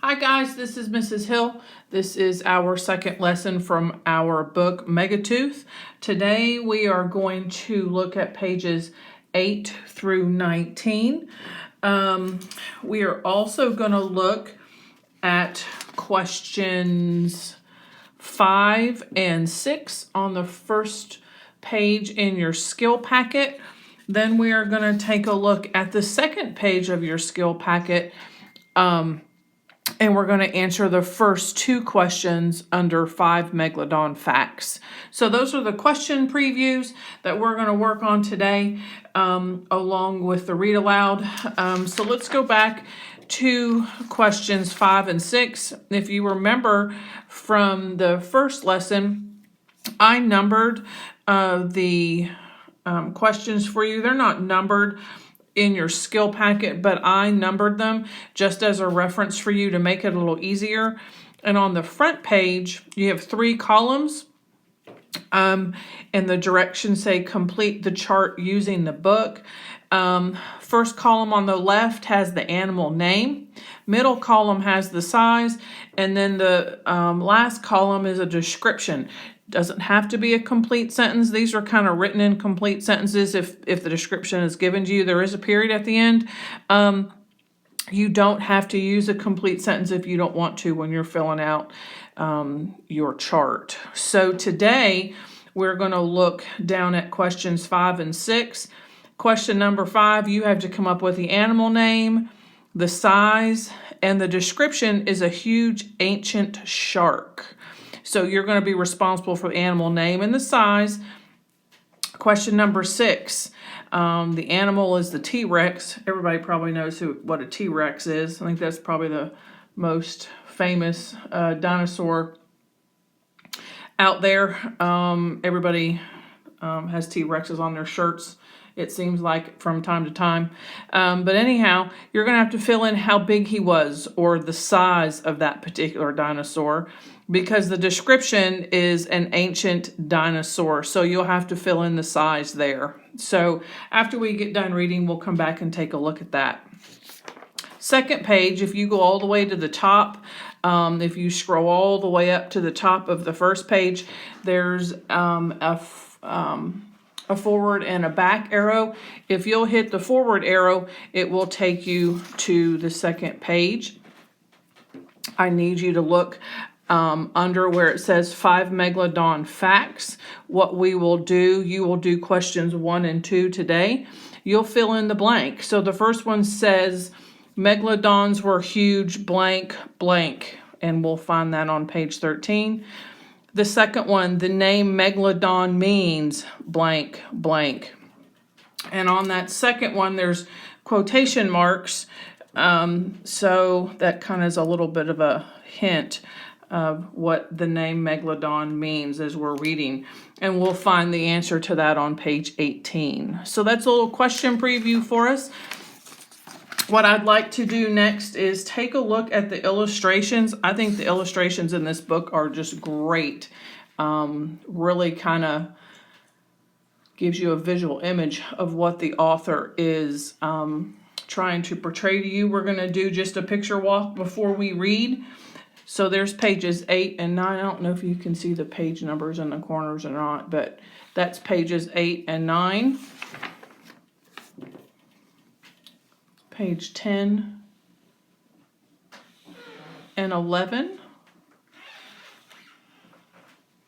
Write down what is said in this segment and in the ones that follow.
Hi guys, this is Mrs. Hill. This is our second lesson from our book Megatooth. Today we are going to look at pages 8 through 19. We are also going to look at questions 5 and 6 on the first page in your skill packet. Then we are going to take a look at the second page of your skill packet, and we're going to answer the first two questions under 5 Megalodon facts. So those are the question previews that we're going to work on today, along with the read aloud. So let's go back to questions 5 and 6. If you remember from the first lesson, I numbered the questions for you. They're not numbered in your skill packet, but I numbered them just as a reference for you to make it a little easier. And on the front page, you have 3 columns, and the directions say complete the chart using the book. First column on the left has the animal name, middle column has the size, and then the last column is a description. Doesn't have to be a complete sentence. These are kind of written in complete sentences. If the description is given to you, there is a period at the end. You don't have to use a complete sentence if you don't want to when you're filling out your chart. So today we're going to look down at questions 5 and 6. Question number 5, you have to come up with the animal name, the size, and the description is a huge ancient shark. So you're going to be responsible for the animal name and the size. Question number 6. The animal is the T-Rex. Everybody probably knows what a T-Rex is. I think that's probably the most famous dinosaur out there. Everybody has T-Rexes on their shirts, it seems like, from time to time. But anyhow, you're going to have to fill in how big he was or the size of that particular dinosaur, because the description is an ancient dinosaur. So you'll have to fill in the size there. So after we get done reading, we'll come back and take a look at that. Second page, if you go all the way to the top, if you scroll all the way up to the top of the first page, there's a forward and a back arrow. If you'll hit the forward arrow, it will take you to the second page. I need you to look under where it says 5 Megalodon facts. What we will do, you will do questions 1 and 2 today. You'll fill in the blank. So the first one says Megalodons were huge blank blank, and we'll find that on page 13. The second one, the name Megalodon means blank blank. And on that second one, there's quotation marks. So that kind of is a little bit of a hint of what the name Megalodon means as we're reading. And we'll find the answer to that on page 18. So that's a little question preview for us. What I'd like to do next is take a look at the illustrations. I think the illustrations in this book are just great. Really kind of gives you a visual image of what the author is trying to portray to you. We're going to do just a picture walk before we read. So there's pages 8 and 9. I don't know if you can see the page numbers in the corners or not, but that's pages 8 and 9. Page 10 and 11.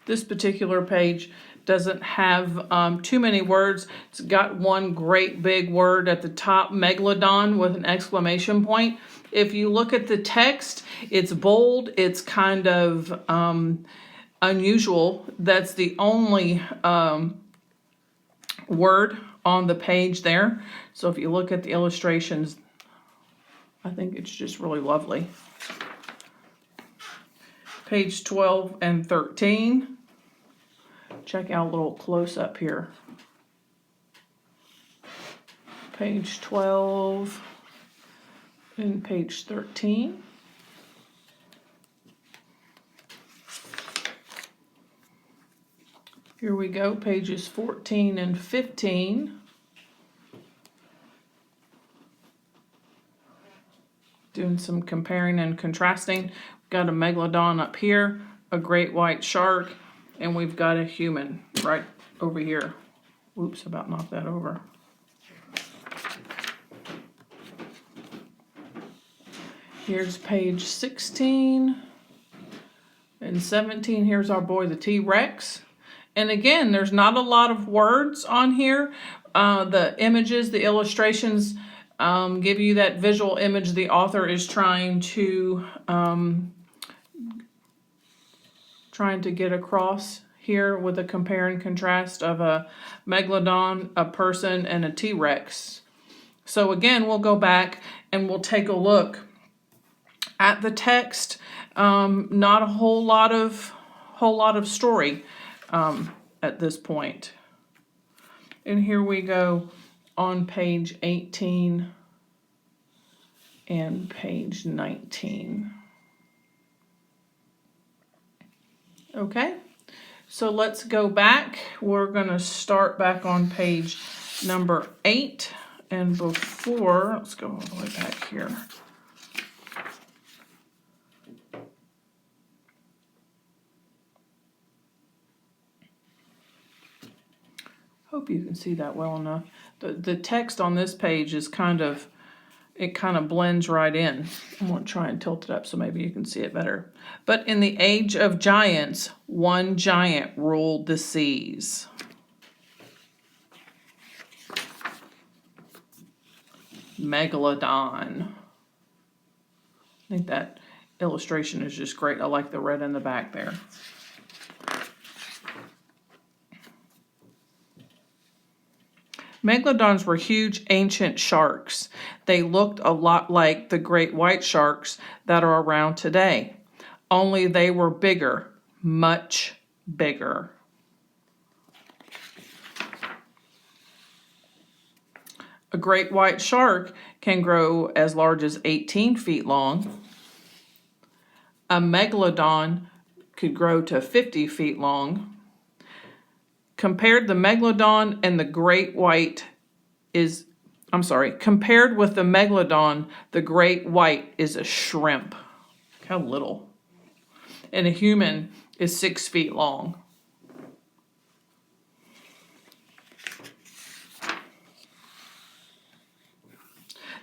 This particular page doesn't have too many words. It's got one great big word at the top, Megalodon, with an exclamation point. If you look at the text, it's bold. It's kind of unusual. That's the only word on the page there. So if you look at the illustrations, I think it's just really lovely. Page 12 and 13. Check out a little close up here. Page 12 and page 13. Here we go, pages 14 and 15. doing some comparing and contrasting. We've got a megalodon up here, a great white shark, and we've got a human right over here. Oops, about knocked that over. Here's page 16 and 17. Here's our boy, the T-Rex. And again, there's not a lot of words on here. The images, the illustrations give you that visual image the author is trying to get across here with a compare and contrast of a megalodon, a person, and a T-Rex. So again, we'll go back and we'll take a look at the text. Not a whole lot of story at this point. And here we go on page 18 and page 19. Okay, so let's go back. We're going to start back on page number 8. And before, let's go all the way back here. Hope you can see that well enough. The text on this page is kind of blends right in. I'm going to try and tilt it up so maybe you can see it better. But in the age of giants, one giant ruled the seas. Megalodon. I think that illustration is just great. I like the red in the back there. Megalodons were huge ancient sharks. They looked a lot like the great white sharks that are around today, only they were bigger, much bigger. A great white shark can grow as large as 18 feet long. A megalodon could grow to 50 feet long. Compared with the megalodon, the great white is a shrimp. How little. And a human is 6 feet long.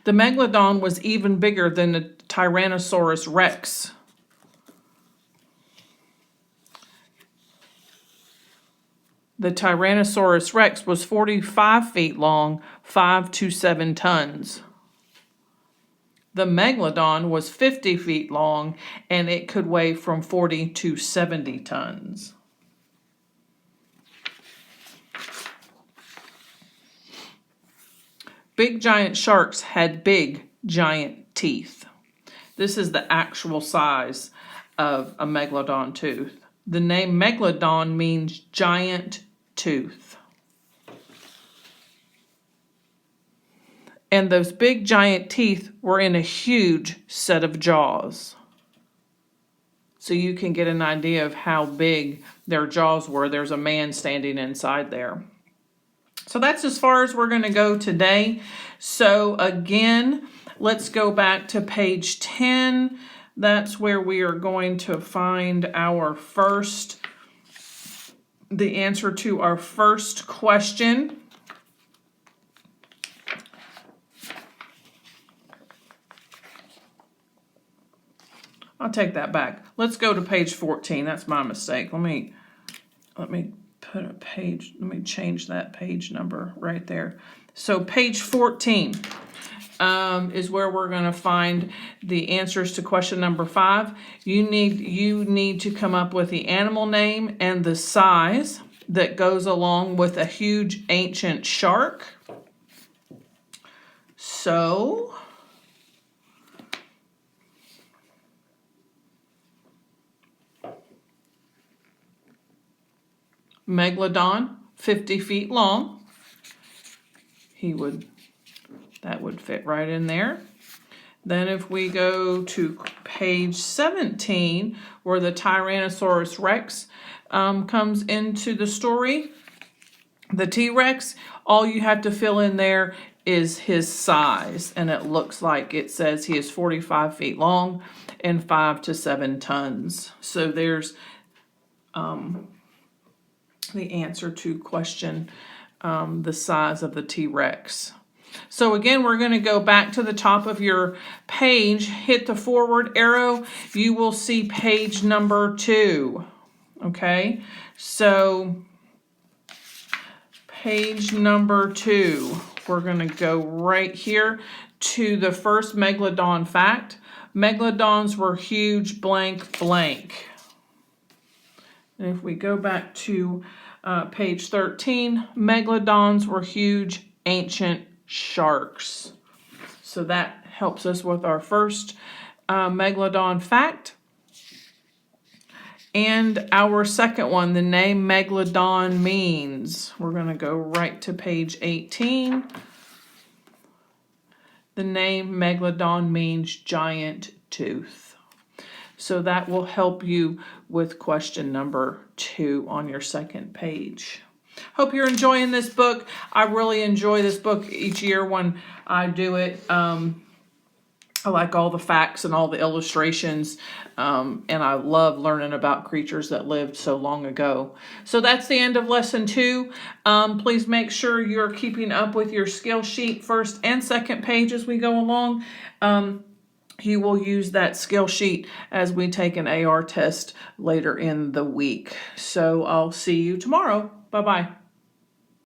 The megalodon was even bigger than the Tyrannosaurus Rex. The Tyrannosaurus Rex was 45 feet long, 5 to 7 tons. The Megalodon was 50 feet long, and it could weigh from 40 to 70 tons. Big giant sharks had big giant teeth. This is the actual size of a megalodon tooth. The name megalodon means giant tooth. And those big giant teeth were in a huge set of jaws. So you can get an idea of how big their jaws were. There's a man standing inside there. So that's as far as we're going to go today. So again, let's go back to page 10. That's where we are going to find the answer to our first question. I'll take that back. Let's go to page 14. That's my mistake. Let me put a page. Let me change that page number right there. So page 14 is where we're going to find the answers to question number 5. You need to come up with the animal name and the size that goes along with a huge ancient shark. So Megalodon, 50 feet long. That would fit right in there. Then if we go to page 17, where the Tyrannosaurus Rex comes into the story, the T-Rex, all you have to fill in there is his size, and it looks like it says he is 45 feet long and 5 to 7 tons. So there's the answer to question the size of the T-Rex. So again, we're going to go back to the top of your page, hit the forward arrow, you will see page number 2. Okay, so page number 2, we're going to go right here to the first Megalodon fact. Megalodons were huge blank blank. And if we go back to page 13, Megalodons were huge ancient sharks. So that helps us with our first Megalodon fact. And our second one, the name Megalodon means. We're going to go right to page 18. The name Megalodon means giant tooth. So that will help you with question number 2 on your second page. Hope you're enjoying this book. I really enjoy this book each year when I do it. I like all the facts and all the illustrations, and I love learning about creatures that lived so long ago. So that's the end of lesson 2. Please make sure you're keeping up with your skill sheet first and second page as we go along. You will use that skill sheet as we take an AR test later in the week. So I'll see you tomorrow. Bye-bye.